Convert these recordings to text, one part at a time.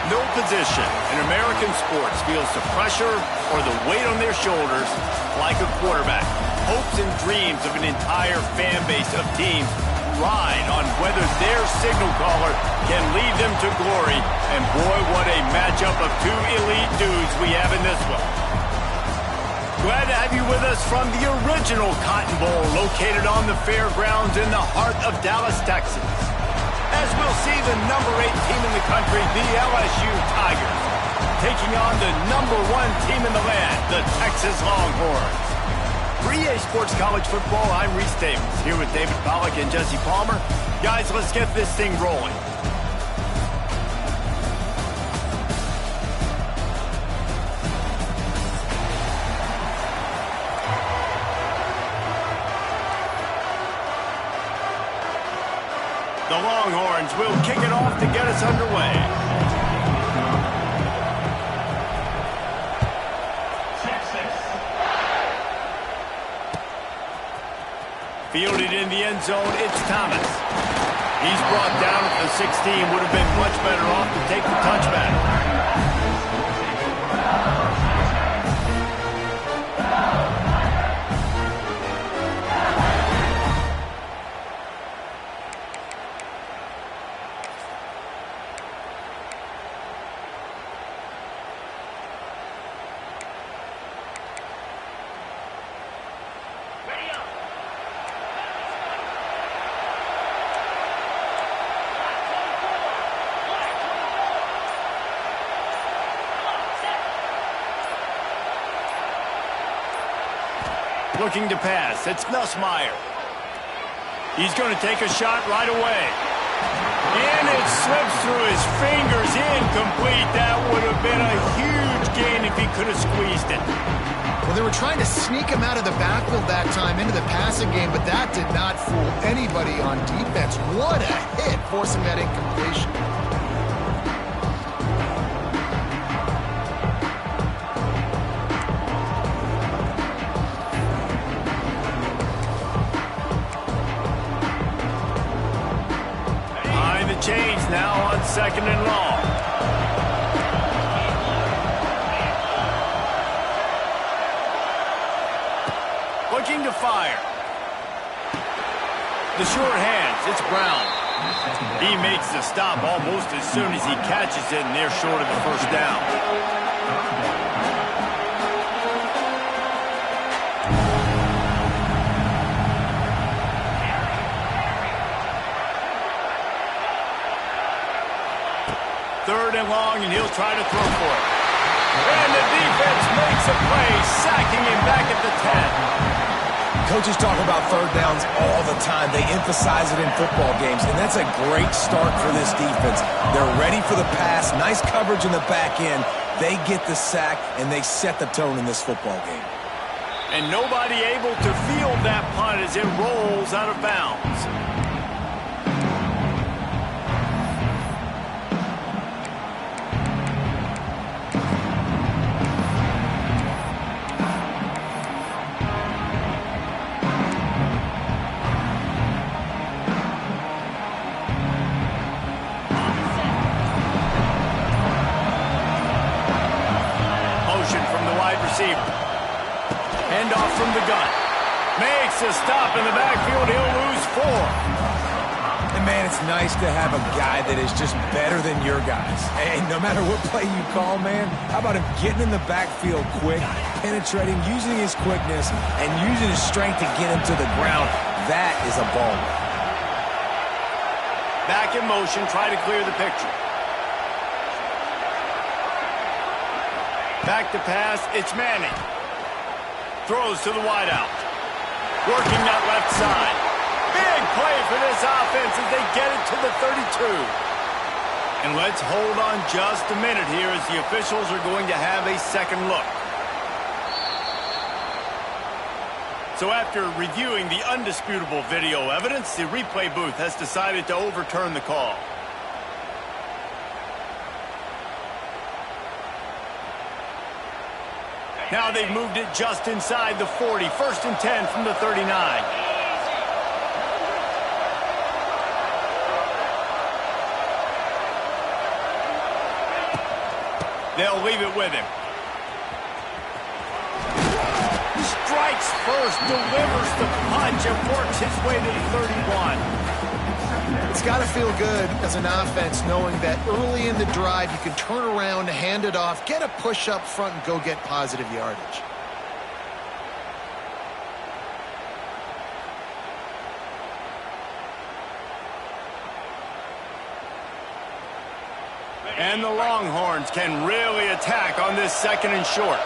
No position in American sports feels the pressure or the weight on their shoulders like a quarterback. Hopes and dreams of an entire fan base of teams ride on whether their signal caller can lead them to glory. And boy, what a matchup of two elite dudes we have in this one. Glad to have you with us from the original Cotton Bowl located on the fairgrounds in the heart of Dallas, Texas. As we'll see the number 8 team in the country, the LSU Tigers, taking on the number 1 team in the land, the Texas Longhorns. For EA Sports College Football, I'm Reese Davis, here with David Pollack and Jesse Palmer. Guys, let's get this thing rolling. The Longhorns will kick it off to get us underway. Fielded in the end zone, it's Thomas. He's brought down at the 16. Would have been much better off to take the touchback. Looking to pass, it's Nussmeier. He's going to take a shot right away. And it slips through his fingers, incomplete. That would have been a huge gain if he could have squeezed it. Well, they were trying to sneak him out of the backfield that time into the passing game, but that did not fool anybody on defense. What a hit, forcing that incompletion. Change now on 2nd and long. Looking to fire. The short hands, it's Brown. He makes the stop almost as soon as he catches it, and they're short of the first down. Third and long, and he'll try to throw for it. And the defense makes a play, sacking him back at the 10. Coaches talk about third downs all the time. They emphasize it in football games, and that's a great start for this defense. They're ready for the pass, nice coverage in the back end. They get the sack, and they set the tone in this football game. And nobody able to field that punt as it rolls out of bounds. Hand off from the gun. Makes a stop in the backfield. He'll lose 4. And, man, it's nice to have a guy that is just better than your guys. Hey, no matter what play you call, man, how about him getting in the backfield quick, penetrating, using his quickness, and using his strength to get him to the ground. That is a ball. Back in motion, try to clear the picture. Back to pass, it's Manning. Throws to the wideout. Working that left side. Big play for this offense as they get it to the 32. And let's hold on just a minute here as the officials are going to have a second look. So after reviewing the undisputable video evidence, the replay booth has decided to overturn the call. Now they've moved it just inside the 40. 1st and 10 from the 39. They'll leave it with him. Strikes first, delivers the punch, and works his way to the 31. It's got to feel good as an offense knowing that early in the drive you can turn around, hand it off, get a push up front, and go get positive yardage. And the Longhorns can really attack on this 2nd and short.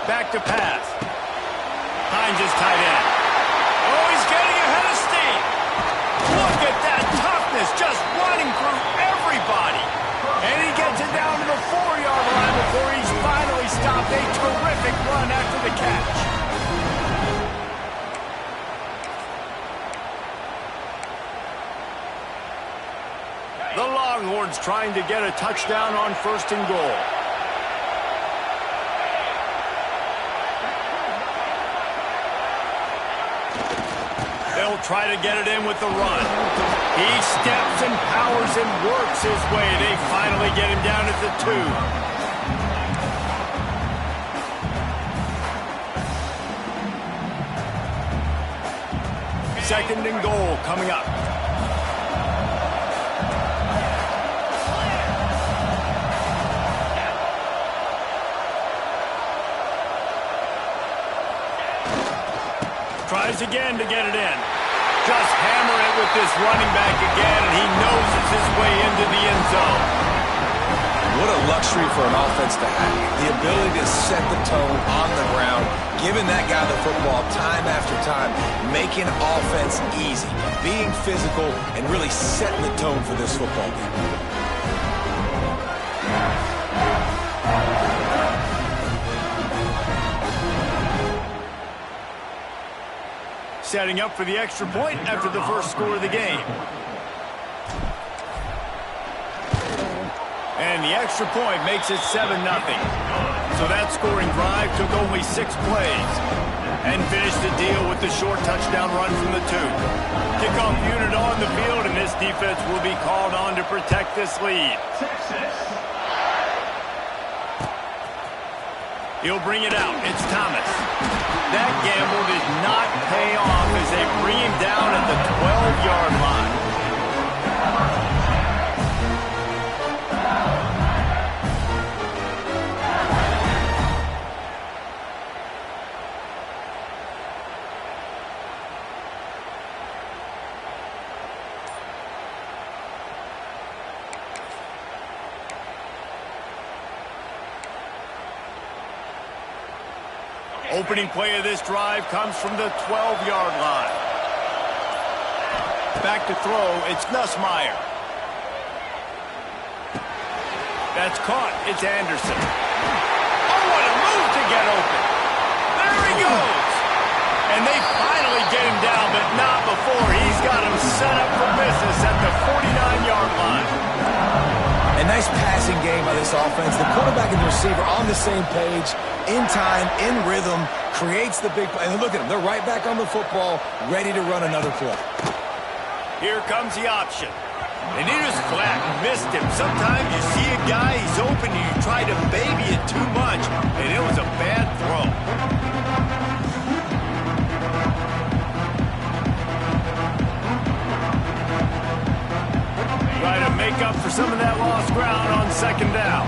Back to pass. Hines is tight end. Oh, he's getting ahead of steam. Look at that toughness, just running through everybody. And he gets it down to the 4-yard line before he's finally stopped. A terrific run after the catch. The Longhorns trying to get a touchdown on 1st and goal. They'll try to get it in with the run. He steps and powers and works his way. They finally get him down at the 2. 2nd and goal coming up. Tries again to get it in. Just hammer it with this running back again, and he noses his way into the end zone. What a luxury for an offense to have. The ability to set the tone on the ground, giving that guy the football time after time, making offense easy, being physical, and really setting the tone for this football game. Setting up for the extra point after the first score of the game. And the extra point makes it 7-0. So that scoring drive took only 6 plays and finished the deal with the short touchdown run from the 2. Kickoff unit on the field, and this defense will be called on to protect this lead. He'll bring it out. It's Thomas. That gamble did not pay off as they bring him down at the 12-yard line. Opening play of this drive comes from the 12-yard line. Back to throw, it's Nussmeier. That's caught, it's Anderson. Oh, what a move to get open. There he goes. And they finally get him down, but not before. He's got him set up for business at the 49-yard line. A nice passing game by this offense. The quarterback and the receiver on the same page, in time, in rhythm, creates the big play. And look at them. They're right back on the football, ready to run another play. Here comes the option. And he just flat missed him. Sometimes you see a guy, he's open, and you try to baby it too much, and it was a bad throw. Try to make up for some of that lost ground on 2nd down.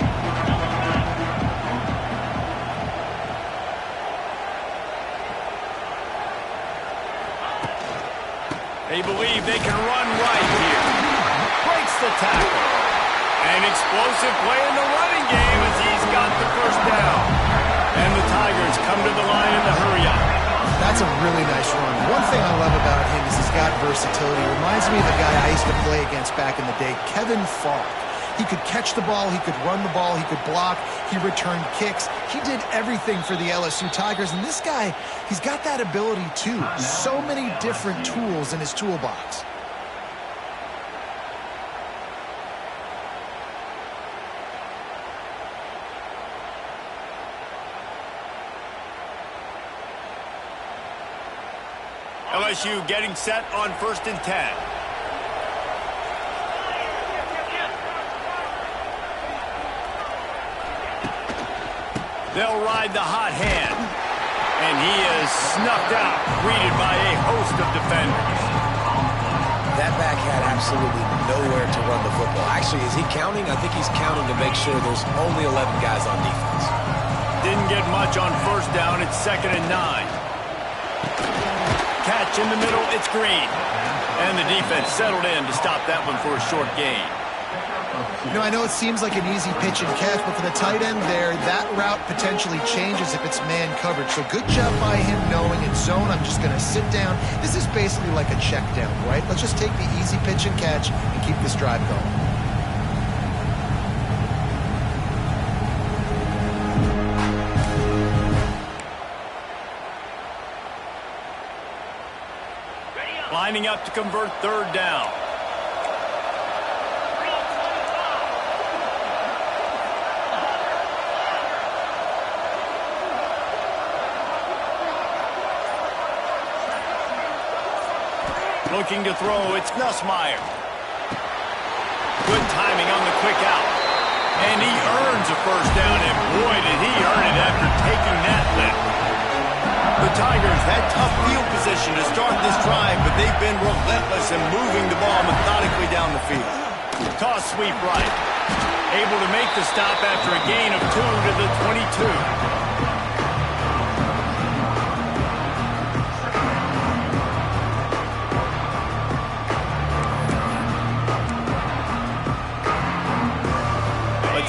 They believe they can run right here. Breaks the tackle. An explosive play in the running game as he's got the 1st down. And the Tigers come to the line in the hurry-up. That's a really nice run. One thing I love about him is he's got versatility. Reminds me of the guy I used to play against back in the day, Kevin Falk. He could catch the ball, he could run the ball, he could block, he returned kicks. He did everything for the LSU Tigers, and this guy, he's got that ability too. So many different tools in his toolbox. LSU getting set on 1st and 10. They'll ride the hot hand. And he is snuffed out, greeted by a host of defenders. That back had absolutely nowhere to run the football. Actually, is he counting? I think he's counting to make sure there's only 11 guys on defense. Didn't get much on 1st down. It's 2nd and 9. Catch in the middle. It's Green. And the defense settled in to stop that one for a short gain. You know, I know it seems like an easy pitch and catch, but for the tight end there, that route potentially changes if it's man coverage. So good job by him knowing in zone, I'm just going to sit down. This is basically like a check down, right? Let's just take the easy pitch and catch and keep this drive going. Lining up to convert 3rd down. Looking to throw, it's Nussmeier. Good timing on the quick out. And he earns a 1st down, and boy, did he earn it after taking that lift. The Tigers had tough field position to start this drive, but they've been relentless in moving the ball methodically down the field. Toss sweep right. Able to make the stop after a gain of 2 to the 22.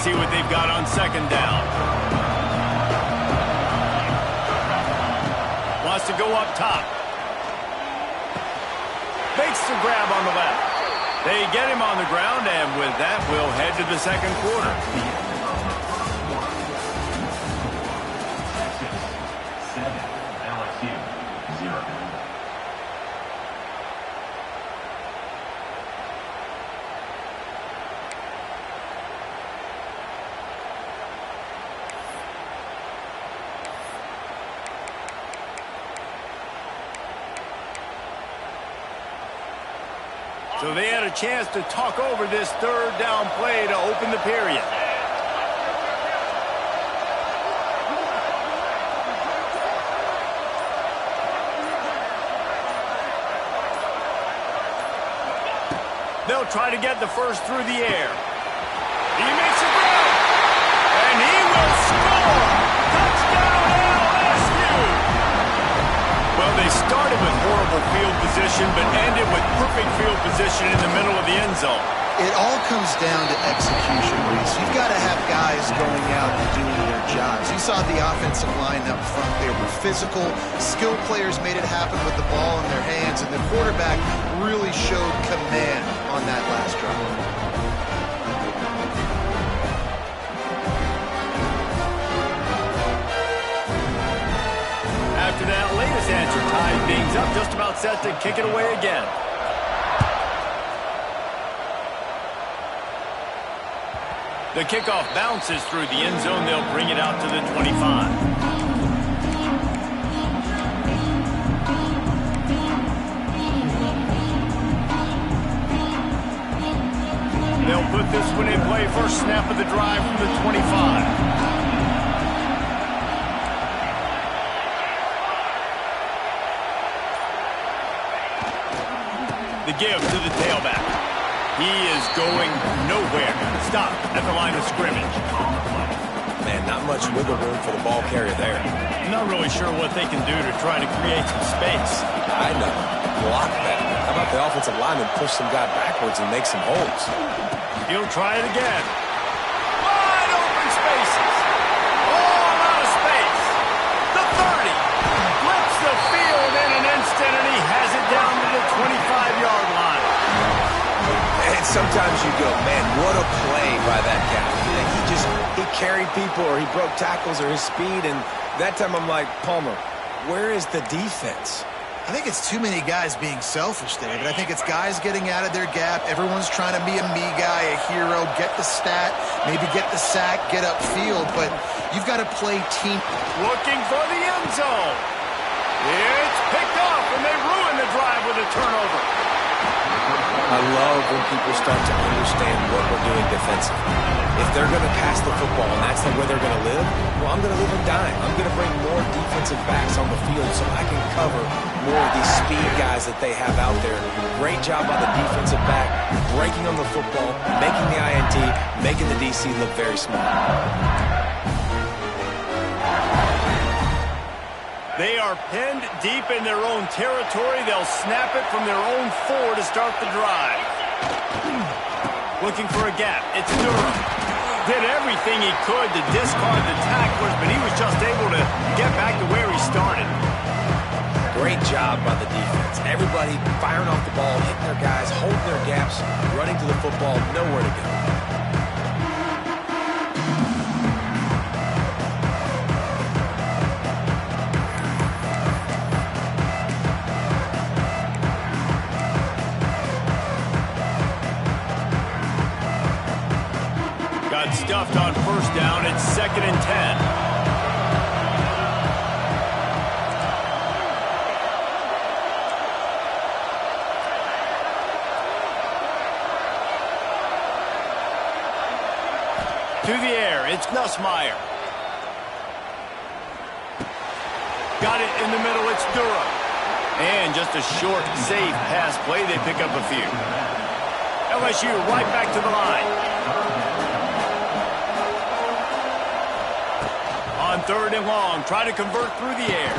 See what they've got on 2nd down. Wants to go up top. Makes the grab on the left. They get him on the ground, and with that, we'll head to the 2nd quarter. LSU 0. So they had a chance to talk over this 3rd down play to open the period. They'll try to get the 1st through the air. He makes a grab, and he will score! Touchdown LSU! Well, they started with horrible field position, but ended with perfect field position in the middle of the end zone. It all comes down to execution, Reese. You've got to have guys going out and doing their jobs. You saw the offensive line up front. They were physical. Skilled players made it happen with the ball in their hands, and the quarterback really showed command on that last drive. After that latest answer, tied things up, just about set to kick it away again. The kickoff bounces through the end zone. They'll bring it out to the 25. They'll put this one in play. First snap of the drive from the 25. The give to the tailback. He is going nowhere. Stop at the line of scrimmage. Man, not much wiggle room for the ball carrier there. Not really sure what they can do to try to create some space. I know. Block that. How about the offensive lineman push some guy backwards and make some holes? He'll try it again. Wide open spaces. All out of space. The 30. Flips the field in an instant, and he has it down to the 25-yard line. And sometimes you go, man, what a play by that guy. He carried people, or he broke tackles, or his speed, and that time I'm like, Palmer, where is the defense? I think it's too many guys being selfish there, but I think it's guys getting out of their gap. Everyone's trying to be a me guy, a hero, get the stat, maybe get the sack, get upfield, but you've got to play team. Looking for the end zone. It's picked off, and they ruin the drive with a turnover. I love when people start to understand what we're doing defensively. If they're going to pass the football and that's the way they're going to live, well, I'm going to live and dime. I'm going to bring more defensive backs on the field so I can cover more of these speed guys that they have out there. Great job by the defensive back, breaking on the football, making the INT, making the DC look very smart. They are pinned deep in their own territory. They'll snap it from their own 4 to start the drive. Looking for a gap. It's Durham. Did everything he could to discard the tacklers, but he was just able to get back to where he started. Great job by the defense. Everybody firing off the ball, hitting their guys, holding their gaps, running to the football, nowhere to go. Got stuffed on first down. It's 2nd and 10. To the air, it's Nussmeier. Got it in the middle, it's Durham. And just a short, safe pass play, they pick up a few. LSU right back to the line. On 3rd and long, try to convert through the air.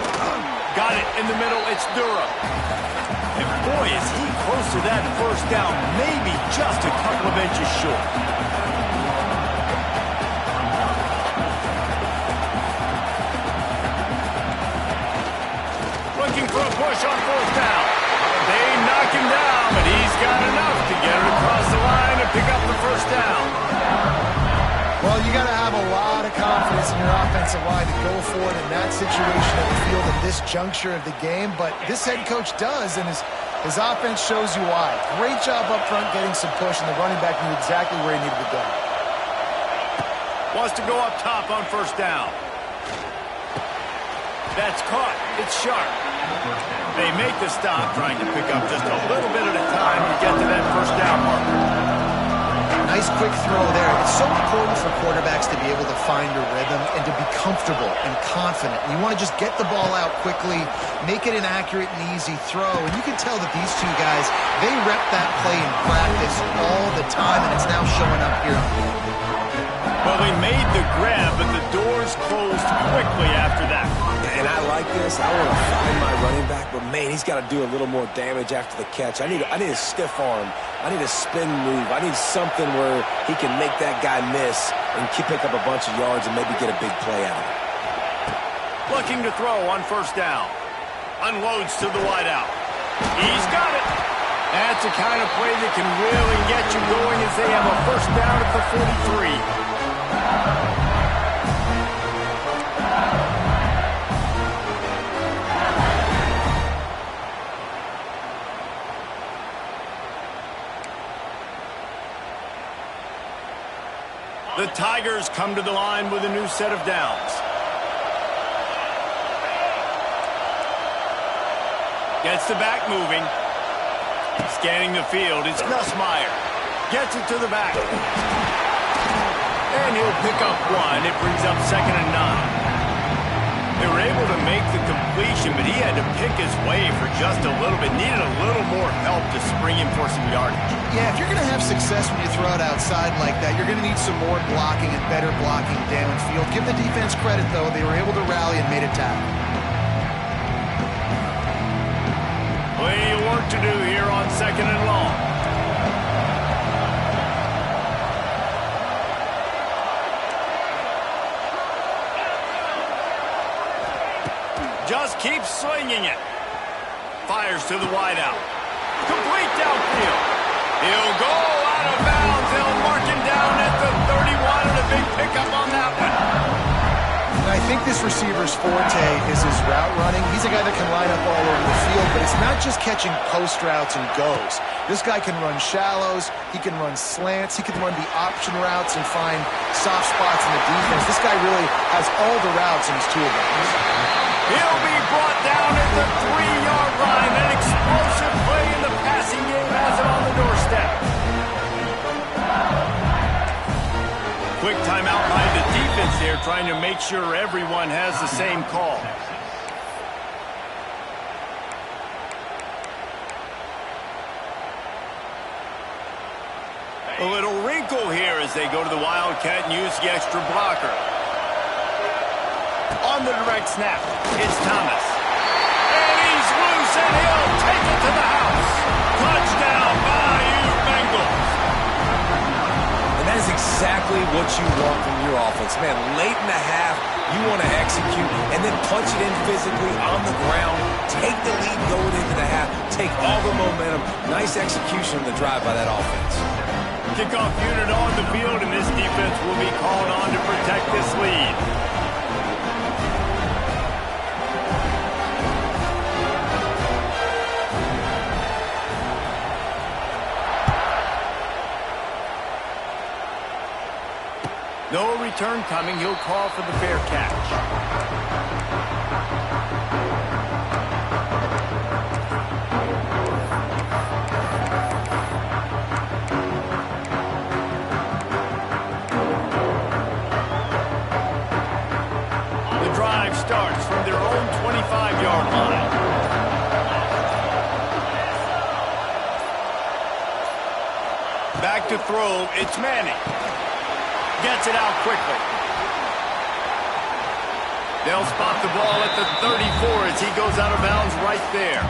Got it in the middle, it's Durham. And boy, is he close to that first down, maybe just a couple of inches short. Looking for a push on 4th down. They knock him down, but he's got enough to get it across the line and pick up the first down. Well, you got to have a lot of confidence in your offensive line to go for it in that situation of the field at this juncture of the game, but this head coach does, and his offense shows you why. Great job up front getting some push, and the running back knew exactly where he needed to go. Wants to go up top on first down. That's caught. It's Sharp. They make the stop, trying to pick up just a little bit at a time to get to that first down marker. Nice quick throw there. It's so important for quarterbacks to be able to find a rhythm and to be comfortable and confident. You want to just get the ball out quickly, make it an accurate and easy throw. And you can tell that these two guys, they rep that play in practice all the time, and it's now showing up here. Well, they made the grab, but the doors closed quickly after that. And I like this. I want to find my running back, but man, he's got to do a little more damage after the catch. I need a stiff arm. I need a spin move. I need something where he can make that guy miss and pick up a bunch of yards and maybe get a big play out of it. Looking to throw on first down. Unloads to the wideout. He's got it. That's the kind of play that can really get you going as they have a first down at the 43. The Tigers come to the line with a new set of downs. Gets the back moving. Scanning the field, it's Nussmeier. Gets it to the back. And he'll pick up one. It brings up 2nd and 9. They were able to make the completion, but he had to pick his way for just a little bit. Needed a little more help to spring him for some yardage. Yeah, if you're going to have success when you throw it outside like that, you're going to need some more blocking and better blocking downfield. Give the defense credit, though. They were able to rally and made a tackle. Plenty of work to do here on 2nd and long. Just keeps swinging it. Fires to the wideout. Complete downfield. He'll go out of bounds. They'll mark him down at the 31, and a big pickup on that one. And I think this receiver's forte is his route running. He's a guy that can line up all over the field, but it's not just catching post routes and goes. This guy can run shallows. He can run slants. He can run the option routes and find soft spots in the defense. This guy really has all the routes in his toolbox. He'll be brought down at the 3-yard line. An explosive quick timeout by the defense there, trying to make sure everyone has the same call. A little wrinkle here as they go to the Wildcat and use the extra blocker. On the direct snap, it's Thomas. And he's loose, and he'll take it to the house. Touchdown, Bayou Bengals. And that is exactly what you want from your offense. Man, late in the half, you want to execute and then punch it in physically on the ground. Take the lead going into the half. Take all the momentum. Nice execution on the drive by that offense. Kickoff unit on the field, and this defense will be called on to protect this lead. No return coming. He'll call for the fair catch. Starts from their own 25-yard line. Back to throw, it's Manning. Gets it out quickly. They'll spot the ball at the 34 as he goes out of bounds right there.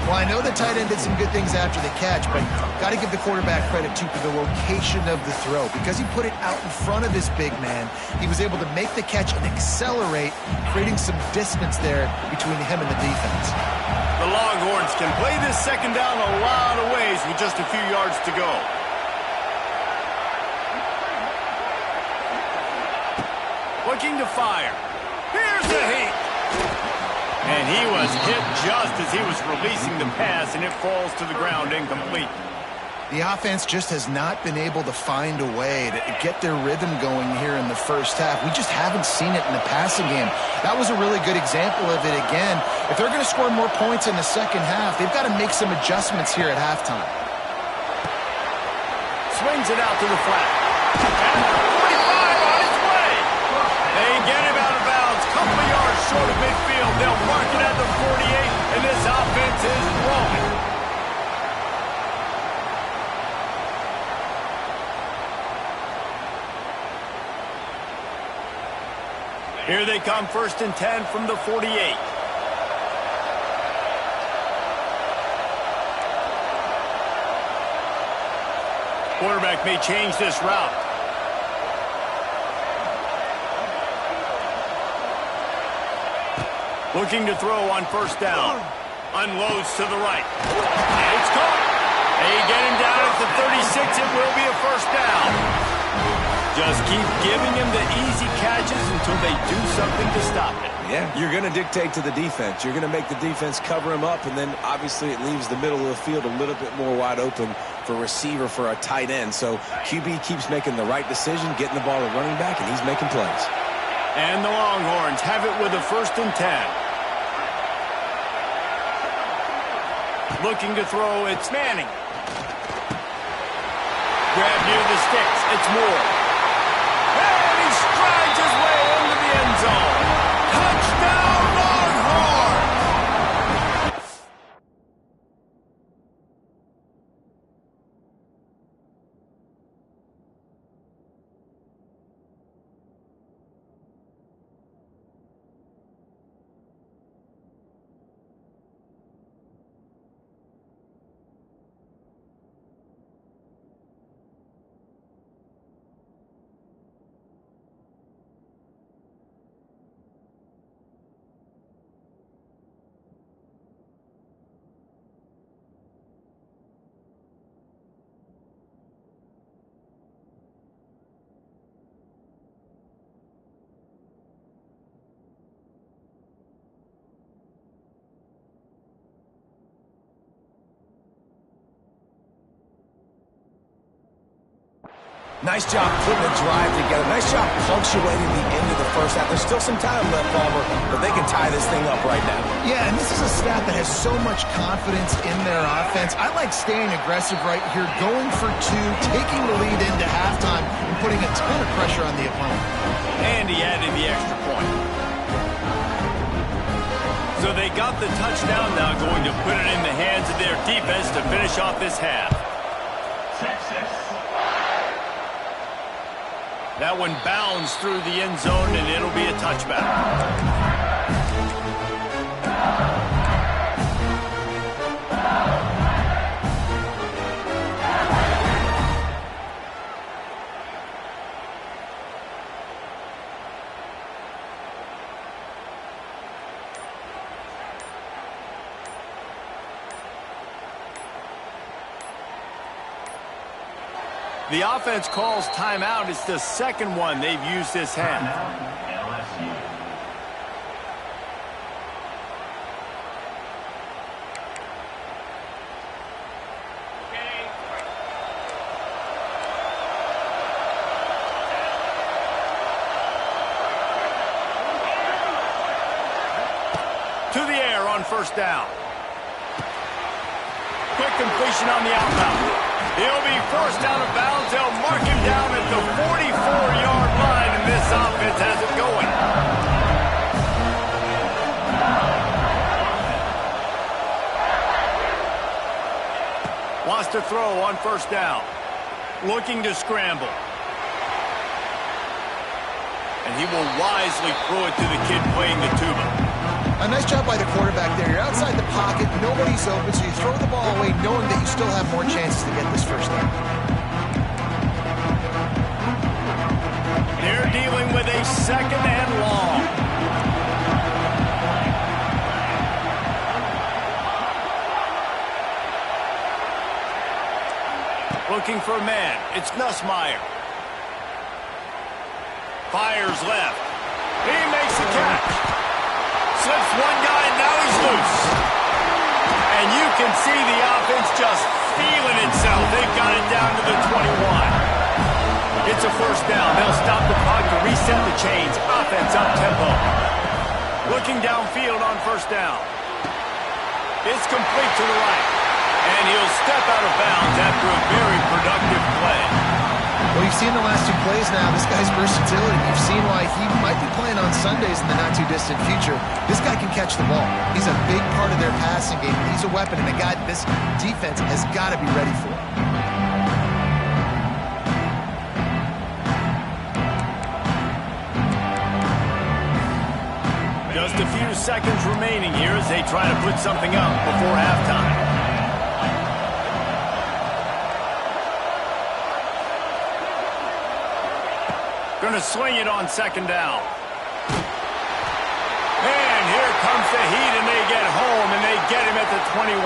Well, I know the tight end did some good things after the catch, but got to give the quarterback credit, too, for the location of the throw. Because he put it out in front of his big man, he was able to make the catch and accelerate, creating some distance there between him and the defense. The Longhorns can play this second down a lot of ways with just a few yards to go. Looking to fire. Here's the heat. And he was hit just as he was releasing the pass, and it falls to the ground incomplete. The offense just has not been able to find a way to get their rhythm going here in the first half. We just haven't seen it in the passing game. That was a really good example of it again. If they're going to score more points in the second half, they've got to make some adjustments here at halftime. Swings it out to the flat. And 45 on its way. They get him out of bounds. Couple of yards short of midfield. They'll mark it at the 48, and this offense is rolling. Here they come, 1st and 10 from the 48. Quarterback may change this route. Looking to throw on 1st down. Unloads to the right. It's caught. They get him down at the 36. It will be a 1st down. Just keep giving him the easy catches until they do something to stop it. Yeah, you're going to dictate to the defense. You're going to make the defense cover him up, and then obviously it leaves the middle of the field a little bit more wide open for receiver, for a tight end. So QB keeps making the right decision, getting the ball to running back, and he's making plays. And the Longhorns have it with a 1st and 10. Looking to throw, it's Manning. Grab near the sticks, it's Moore. And he strides his way into the end zone. Touchdown, Longhorns! Nice job putting the drive together. Nice job punctuating the end of the first half. There's still some time left, Palmer, but they can tie this thing up right now. Yeah, and this is a staff that has so much confidence in their offense. I like staying aggressive right here, going for two, taking the lead into halftime, and putting a ton of pressure on the opponent. And he added the extra point. So they got the touchdown, now going to put it in the hands of their defense to finish off this half. That one bounds through the end zone, and it'll be a touchback. The offense calls timeout. It's the second one they've used this half. LSU. To the air on first down. Quick completion on the outbound. He'll be forced out of bounds. They'll mark him down at the 44-yard line, and this offense has it going. Wants to throw on first down. Looking to scramble. And he will wisely throw it to the kid playing the tuba. A nice job by the quarterback there. You're outside the pocket, nobody's open, so you throw the ball away knowing that you still have more chances to get this first down. They're dealing with a second and long. Looking for a man. It's Nussmeier. Fires left. He makes the catch. Slips one guy, and now he's loose. And you can see the offense just feeling itself. They've got it down to the 21. It's a first down. They'll stop the clock to reset the chains. Offense up tempo. Looking downfield on first down. It's complete to the right. And he'll step out of bounds after a very productive play. Well, you've seen the last two plays now. This guy's versatility. You've seen why he might be playing on Sundays in the not-too-distant future. This guy can catch the ball. He's a big part of their passing game. He's a weapon, and a guy this defense has got to be ready for. Just a few seconds remaining here as they try to put something up before halftime. Going to swing it on second down. And here comes the heat, and they get home, and they get him at the 21.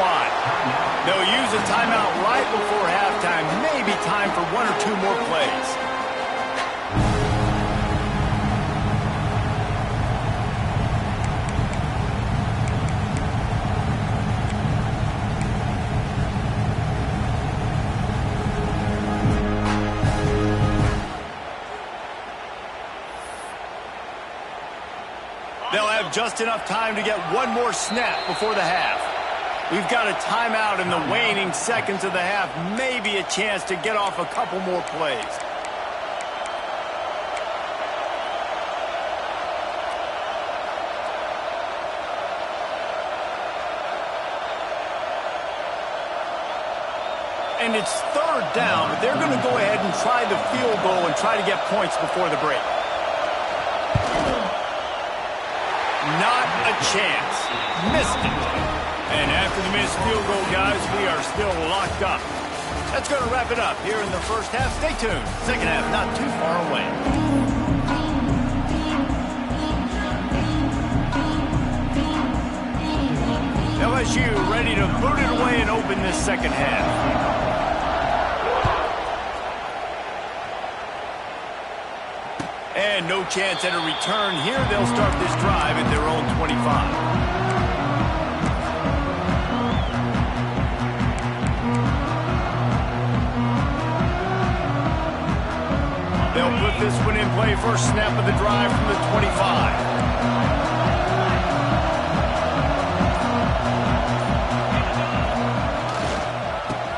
They'll use a timeout right before halftime. Maybe time for one or two more plays. They'll have just enough time to get one more snap before the half. We've got a timeout in the waning seconds of the half. Maybe a chance to get off a couple more plays. And it's third down, but they're going to go ahead and try the field goal and try to get points before the break. Not a chance. Missed it. And after the missed field goal, guys, we are still locked up. That's going to wrap it up here in the first half. Stay tuned. Second half not too far away. LSU ready to boot it away and open this second half. And no chance at a return here. They'll start this drive at their own 25. They'll put this one in play. First snap of the drive from the 25.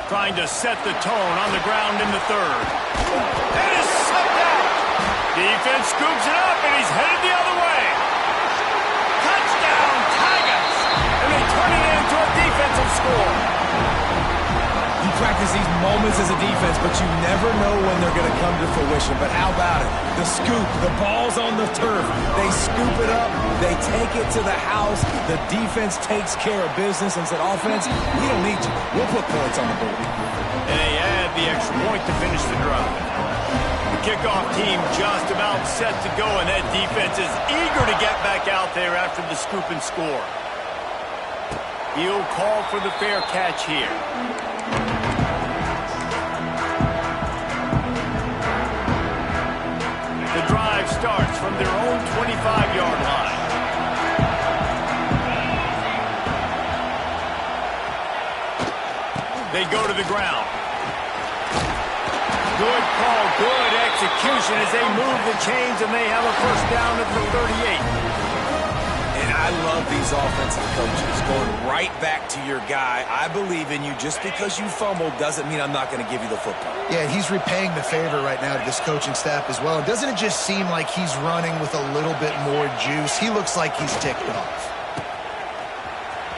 Trying to set the tone on the ground in the third. That is sucked out. Defense scoops it up, and he's headed the other way. Touchdown, Tigers! And they turn it into a defensive score. You practice these moments as a defense, but you never know when they're going to come to fruition. But how about it? The scoop, the ball's on the turf. They scoop it up. They take it to the house. The defense takes care of business and said, offense, we don't need you. We'll put points on the board. And they add the extra point to finish the drive. The kickoff team just about set to go, and that defense is eager to get back out there after the scoop and score. He'll call for the fair catch here. The drive starts from their own 25-yard line. They go to the ground. Good call, good execution as they move the chains, and they have a first down at the 38. And I love these offensive coaches going right back to your guy. I believe in you. Just because you fumbled doesn't mean I'm not going to give you the football. Yeah, he's repaying the favor right now to this coaching staff as well. Doesn't it just seem like he's running with a little bit more juice? He looks like he's ticked off.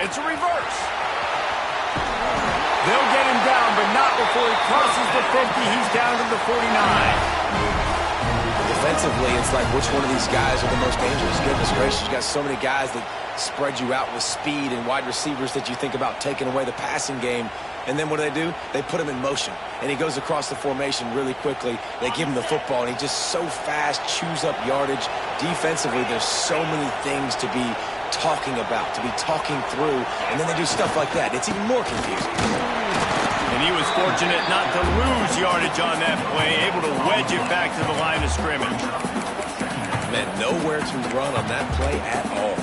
It's a reverse. They'll get him down, but not before he crosses the 50. He's down to the 49. Defensively, it's like which one of these guys are the most dangerous? Goodness gracious, you got so many guys that spread you out with speed and wide receivers that you think about taking away the passing game. And then what do? They put him in motion, and he goes across the formation really quickly. They give him the football, and he just so fast chews up yardage. Defensively, there's so many things to be talking about, to be talking through, and then they do stuff like that. It's even more confusing. And he was fortunate not to lose yardage on that play, able to wedge it back to the line of scrimmage. Man, nowhere to run on that play at all.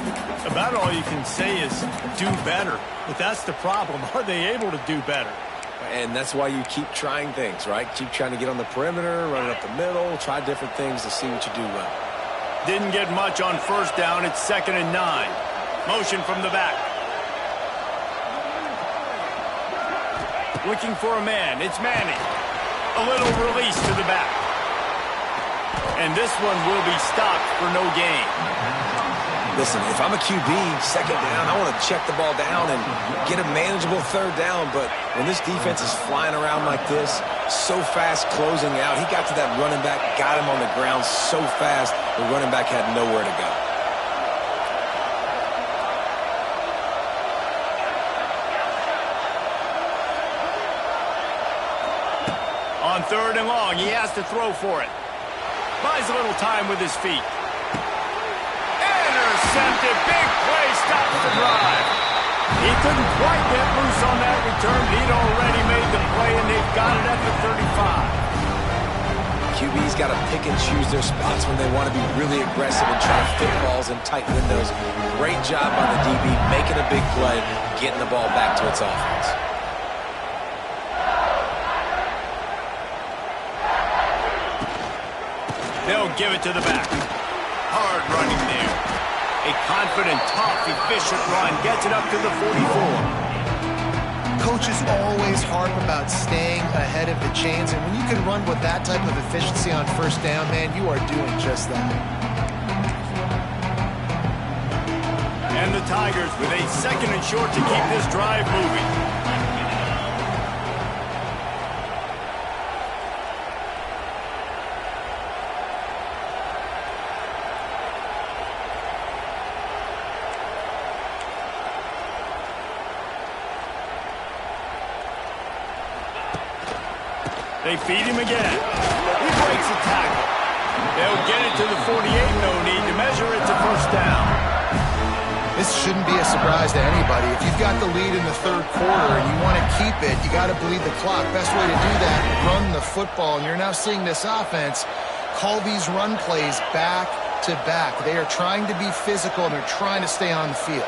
About all you can say is do better. But that's the problem. Are they able to do better? And that's why you keep trying things, right? Keep trying to get on the perimeter, run it up the middle, try different things to see what you do well. Didn't get much on first down. It's 2nd and 9. Motion from the back. Looking for a man. It's Manning. A little release to the back. And this one will be stopped for no gain. Listen, if I'm a QB, 2nd down, I want to check the ball down and get a manageable 3rd down. But when this defense is flying around like this, so fast closing out, he got to that running back, got him on the ground so fast, the running back had nowhere to go. On 3rd and long, he has to throw for it. Buys a little time with his feet. Intercepted. Big play. Stops the drive. He couldn't quite get loose on that return. He'd already made the play, and they've got it at the 35. QB's got to pick and choose their spots when they want to be really aggressive and try to fit balls in tight windows. Great job by the DB, making a big play, getting the ball back to its offense. They'll give it to the back. Hard running there. A confident, tough, efficient run. Gets it up to the 44. Coaches always harp about staying ahead of the chains, and when you can run with that type of efficiency on first down, man, you are doing just that. And the Tigers with a 2nd and short to keep this drive moving. They feed him again. He breaks a tackle. They'll get it to the 48. No need to measure it to first down. This shouldn't be a surprise to anybody. If you've got the lead in the 3rd quarter and you want to keep it, you got to bleed the clock. Best way to do that, run the football. And you're now seeing this offense call these run plays back to back. They are trying to be physical, and they're trying to stay on the field.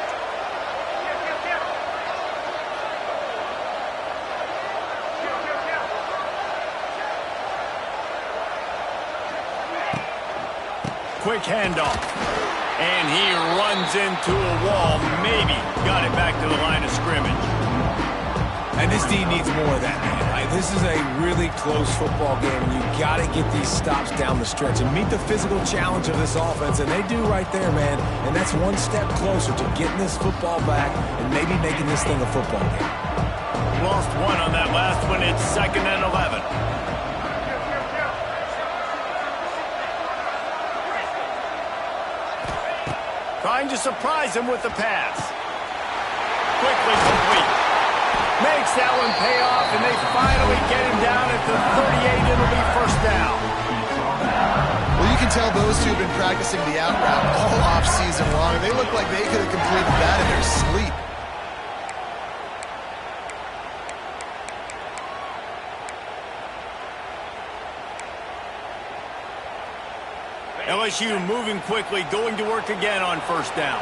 quick handoff. And he runs into a wall. Maybe got it back to the line of scrimmage. And this D needs more of that, man. This is a really close football game, and you got to get these stops down the stretch and meet the physical challenge of this offense, and they do right there, man. And that's one step closer to getting this football back and maybe making this thing a football game. Lost one on that last one. It's 2nd and 11. Trying to surprise him with the pass. Quickly complete. Makes that one pay off, and they finally get him down at the 38. It'll be 1st down. Well, you can tell those two have been practicing the out route all off-season long. They look like they could have completed that in their sleep. LSU moving quickly, going to work again on 1st down.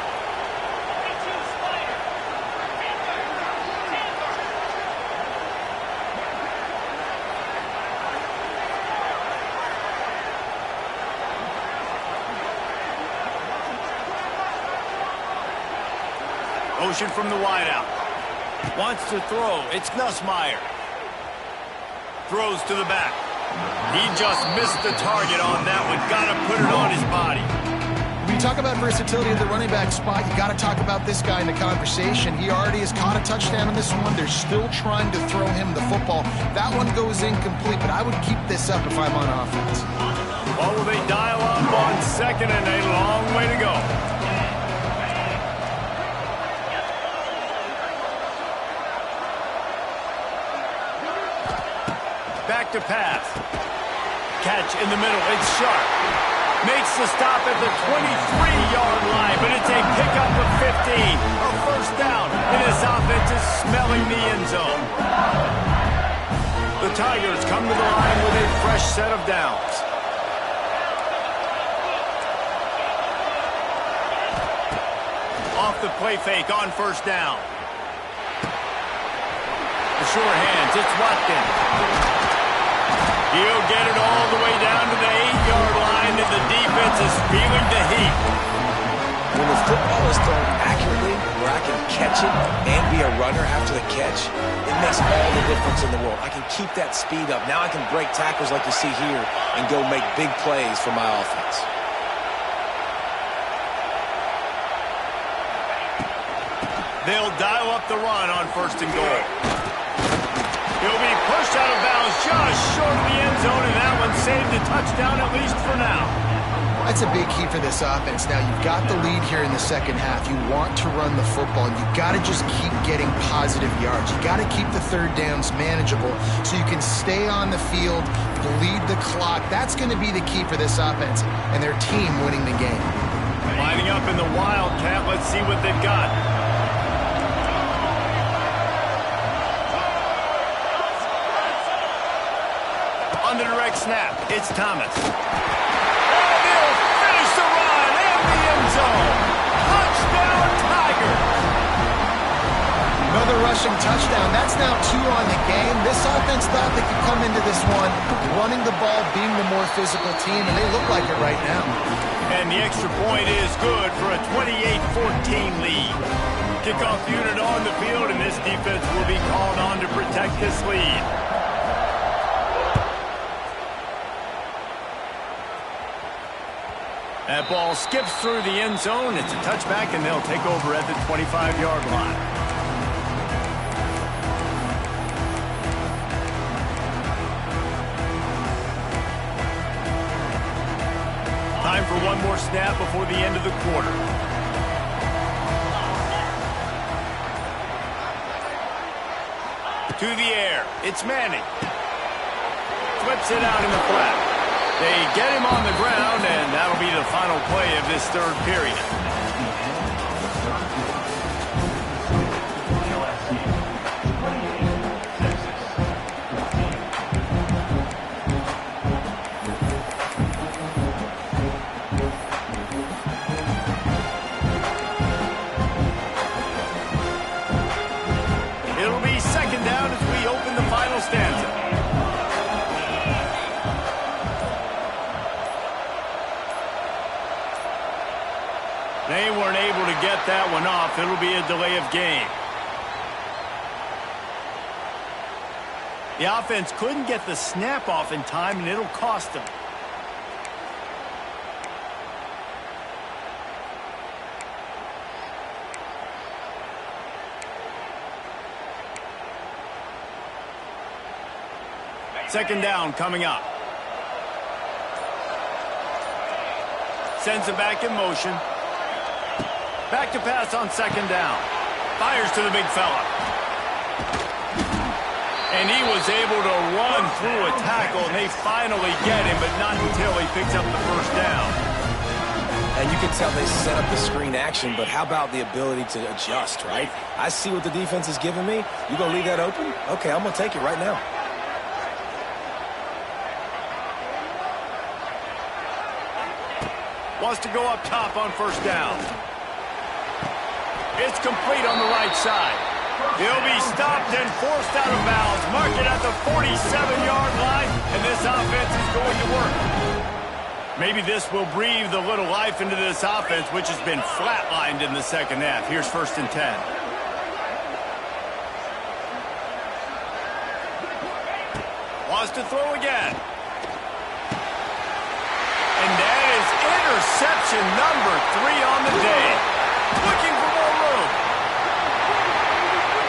Motion from the wideout. Wants to throw. It's Nussmeier. Throws to the back. He just missed the target on that one. Got to put it on his body. When you talk about versatility at the running back spot, you got to talk about this guy in the conversation. He already has caught a touchdown in this one. They're still trying to throw him the football. That one goes incomplete, but I would keep this up if I'm on offense. Well, will they dial up on 2nd and a long way to go? Back to pass. Catch in the middle. It's sharp. Makes the stop at the 23-yard line, but it's a pickup of 15. A 1st down. And this offense is smelling the end zone. The Tigers come to the line with a fresh set of downs. Off the play fake on 1st down. The sure hands. It's Watkins. He'll get it all the way down to the 8-yard line, and the defense is feeling the heat. When the football is thrown accurately, where I can catch it and be a runner after the catch, it makes all the difference in the world. I can keep that speed up. Now I can break tackles like you see here and go make big plays for my offense. They'll dial up the run on 1st and goal. He'll be pushed out of bounds just short of the end zone, and that one saved a touchdown at least for now. That's a big key for this offense. Now, you've got the lead here in the 2nd half. You want to run the football, and you've got to just keep getting positive yards. You've got to keep the 3rd downs manageable so you can stay on the field, bleed the clock. That's going to be the key for this offense and their team winning the game. Lining up in the Wildcat. Let's see what they've got. On the direct snap, it's Thomas. And they'll finish the run in the end zone. Touchdown, Tigers. Another rushing touchdown. That's now 2 on the game. This offense thought they could come into this one running the ball, being the more physical team, and they look like it right now. And the extra point is good for a 28-14 lead. Kickoff unit on the field, and this defense will be called on to protect this lead. That ball skips through the end zone. It's a touchback, and they'll take over at the 25-yard line. Time for one more snap before the end of the quarter. To the air. It's Manning. Flips it out in the flat. They get him on the ground, and that'll be the final play of this 3rd period. It'll be 2nd down as we open the final stanza. get that one off. It'll be a delay of game. The offense couldn't get the snap off in time, and it'll cost them. Second down coming up. Sends it back in motion. Back to pass on second down. Fires to the big fella. And he was able to run through a tackle, and they finally get him, but not until he picks up the first down. And you can tell they set up the screen action, but how about the ability to adjust, right? I see what the defense is giving me. You going to leave that open? Okay, I'm going to take it right now. Wants to go up top on first down. It's complete on the right side. He'll be stopped and forced out of bounds. Mark it at the 47-yard line, and this offense is going to work. Maybe this will breathe a little life into this offense, which has been flatlined in the second half. Here's 1st and 10. Wants to throw again. And that is interception number 3 on the day. Looking for more room.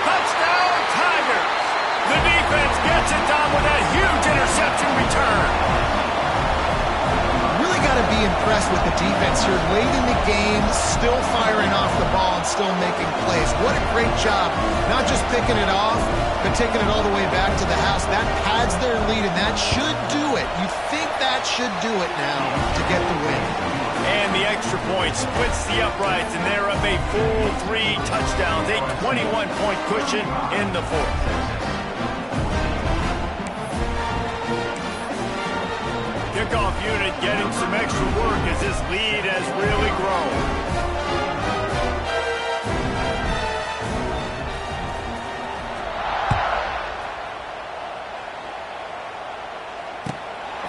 Touchdown, Tigers. The defense gets it done with that huge interception return. Really got to be impressed with the defense here. Late in the game, still firing off the ball and still making plays. What a great job. Not just picking it off, but taking it all the way back to the house. That pads their lead, and that should do it. You think that should do it now to get the win. And the extra point splits the uprights, and they're up a full 3 touchdowns, a 21-point cushion in the 4th. Kickoff unit getting some extra work as this lead has really grown.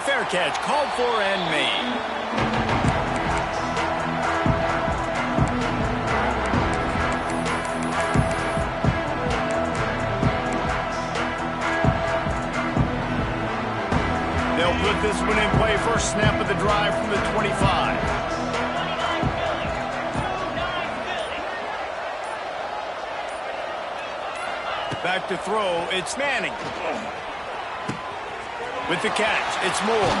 Fair catch, called for and made. They'll put this one in play. First snap of the drive from the 25. Back to throw, it's Manning. With the catch, it's Moore.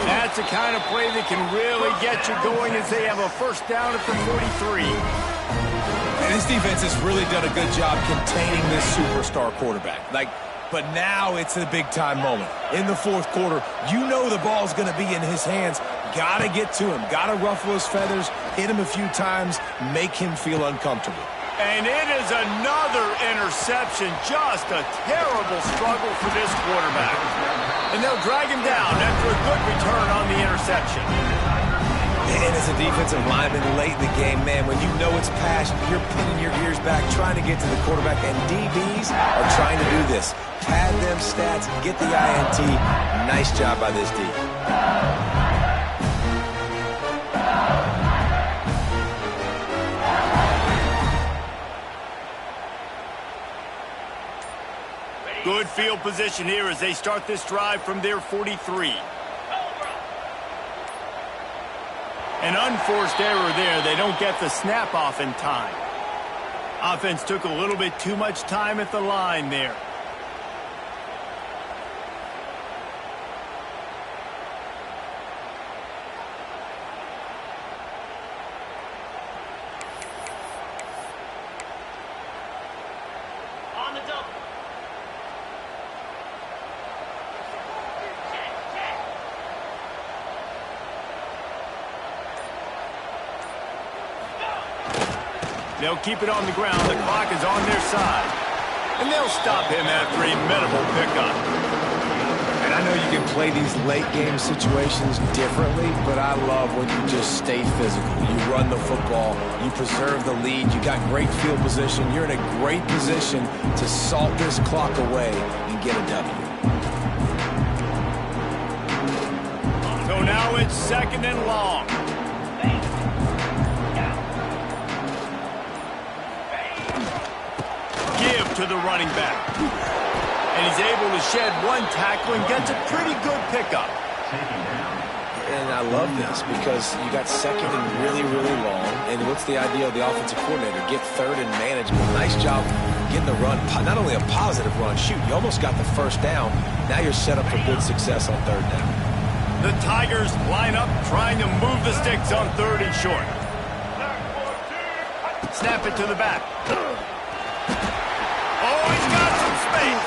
That's the kind of play that can really get you going as they have a first down at the 43. And this defense has really done a good job containing this superstar quarterback. But now it's a big-time moment. In the 4th quarter, you know the ball's going to be in his hands. Got to get to him. Got to ruffle his feathers, hit him a few times, make him feel uncomfortable. And it is another interception. Just a terrible struggle for this quarterback. And they'll drag him down after a good return on the interception. And as a defensive lineman late in the game, man, when you know it's passion, you're pinning your ears back, trying to get to the quarterback, and DBs are trying to do this. Pad them stats, get the INT. Nice job by this D. Good field position here as they start this drive from their 43. An unforced error there. They don't get the snap off in time. Offense took a little bit too much time at the line there. On the double. They'll keep it on the ground. The clock is on their side. And they'll stop him after a minimal pickup. And I know you can play these late game situations differently, but I love when you just stay physical. You run the football, you preserve the lead, you got great field position. You're in a great position to salt this clock away and get a W. So now it's 2nd and long. to the running back. And he's able to shed one tackle and gets a pretty good pickup. And I love this because you got second and really, really long. And what's the idea of the offensive coordinator? Get third and manageable. Nice job getting the run. Not only a positive run, shoot, you almost got the first down. Now you're set up for good success on third down. The Tigers line up trying to move the sticks on third and short. Snap it to the back. Oh, he's got some space.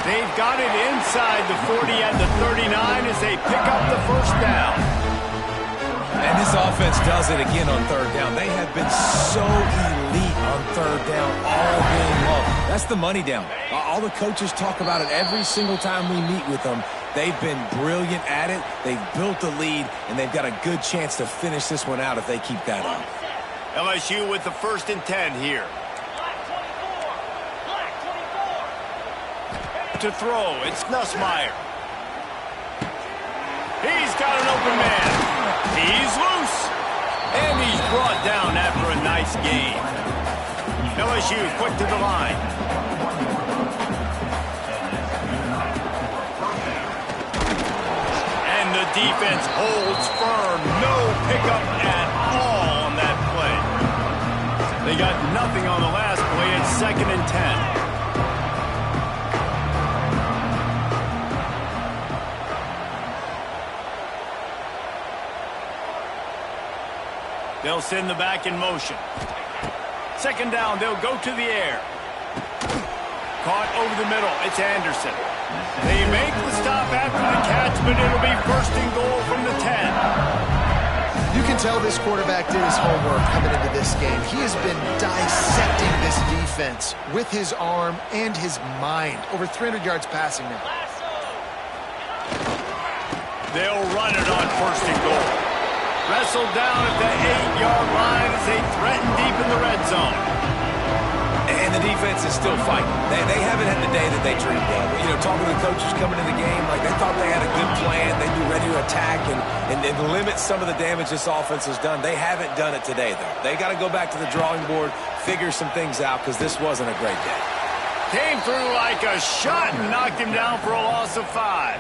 They've got it inside the 40 and the 39 as they pick up the first down. And this offense does it again on third down. They have been so elite on third down all game long. That's the money down. All the coaches talk about it every single time we meet with them. They've been brilliant at it. They've built a lead, and they've got a good chance to finish this one out if they keep that up. LSU with the 1st and 10 here. To throw, it's Nussmeier. He's got an open man. He's loose. And he's brought down after a nice gain. LSU quick to the line. And the defense holds firm. No pickup at all on that play. They got nothing on the last play. It's 2nd and 10. They'll send the back in motion. 2nd down, they'll go to the air. Caught over the middle, it's Anderson. They make the stop after the catch, but it'll be 1st and goal from the 10. You can tell this quarterback did his homework coming into this game. He has been dissecting this defense with his arm and his mind. Over 300 yards passing now. They'll run it on 1st and goal. Wrestled down at the 8-yard line as they threaten deep in the red zone. And the defense is still fighting. They haven't had the day that they dreamed of. You know, talking to the coaches coming into the game, like they thought they had a good plan. They'd be ready to attack and limit some of the damage this offense has done. They haven't done it today, though. They got to go back to the drawing board, figure some things out, because this wasn't a great day. Came through like a shot and knocked him down for a loss of 5.